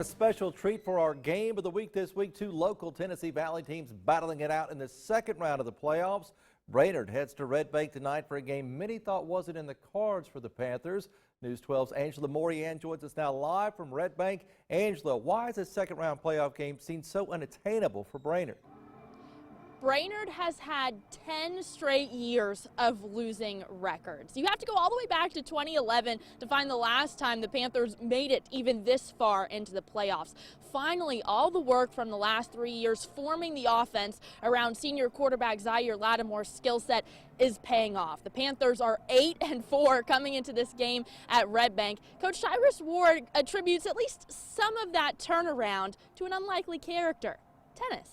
A special treat for our game of the week this week. Two local Tennessee Valley teams battling it out in the second round of the playoffs. Brainerd heads to Red Bank tonight for a game many thought wasn't in the cards for the Panthers. News 12's Angela Moryan joins us now live from Red Bank. Angela, why is this second round playoff game seen so unattainable for Brainerd? Brainerd has had 10 straight years of losing records. You have to go all the way back to 2011 to find the last time the Panthers made it even this far into the playoffs. Finally, all the work from the last 3 years forming the offense around senior quarterback Zaire Lattimore's skill set is paying off. The Panthers are 8-4 coming into this game at Red Bank. Coach Tyrus Ward attributes at least some of that turnaround to an unlikely character: tennis.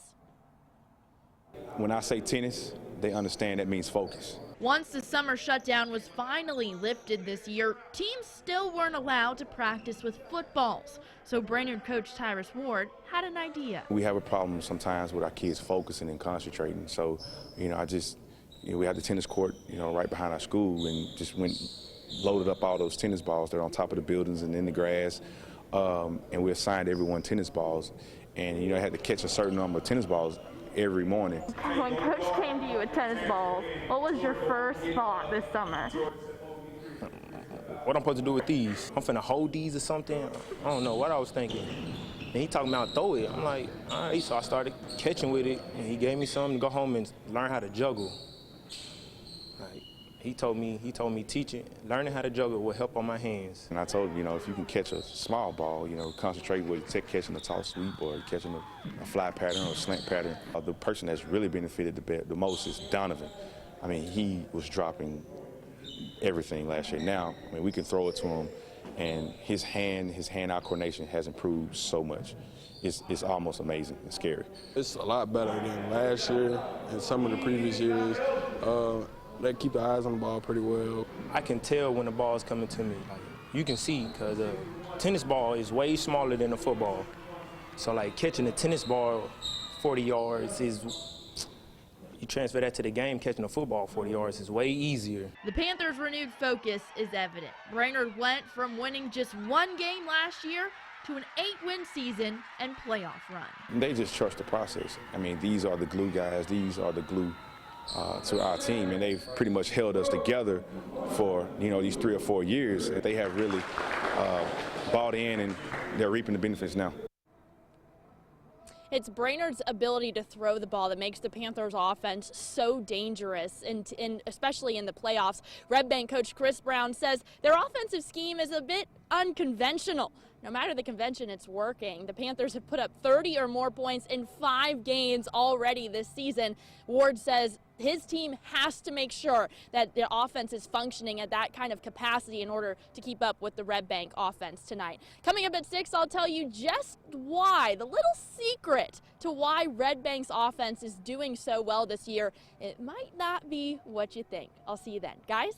When I say tennis, they understand that means focus. Once the summer shutdown was finally lifted this year, teams still weren't allowed to practice with footballs. So Brainerd coach Tyrus Ward had an idea. We have a problem sometimes with our kids focusing and concentrating. So, we have the tennis court, right behind our school, and just loaded up all those tennis balls. They're on top of the buildings and in the grass. And we assigned everyone tennis balls. And, I had to catch a certain number of tennis balls every morning. When Coach came to you with tennis balls, what was your first thought this summer? What I'm supposed to do with these? I'm finna hold these or something? I don't know what I was thinking. And he talking about throw it. I'm like, all right, so I started catching with it, and he gave me something to go home and learn how to juggle. Like, he told me teaching, learning how to juggle will help on my hands. And I told him, if you can catch a small ball, concentrate with catching a toss sweep or catching a fly pattern or a slant pattern. The person that's really benefited the most is Donovan. I mean, he was dropping everything last year. Now, we can throw it to him, and his hand-eye coordination has improved so much. It's almost amazing and scary. It's a lot better than last year and some of the previous years. They keep the eyes on the ball pretty well. I can tell when the ball is coming to me. Like, you can see, because a tennis ball is way smaller than a football. So, catching a tennis ball 40 yards you transfer that to the game, catching a football 40 yards is way easier. The Panthers' renewed focus is evident. Brainerd went from winning just one game last year to an 8-win season and playoff run. They just trust the process. These are the glue guys. These are the glue to our team, and they've pretty much held us together for these 3 or 4 years. They have really bought in, and they're reaping the benefits now. It's Brainerd's ability to throw the ball that makes the Panthers' offense so dangerous, and especially in the playoffs. Red Bank coach Chris Brown says their offensive scheme is a bit unconventional. No matter the convention, it's working. The Panthers have put up 30 or more points in 5 games already this season. Ward says his team has to make sure that the offense is functioning at that kind of capacity in order to keep up with the Red Bank offense tonight. Coming up at 6, I'll tell you just why, the little secret to why Red Bank's offense is doing so well this year. It might not be what you think. I'll see you then. Guys?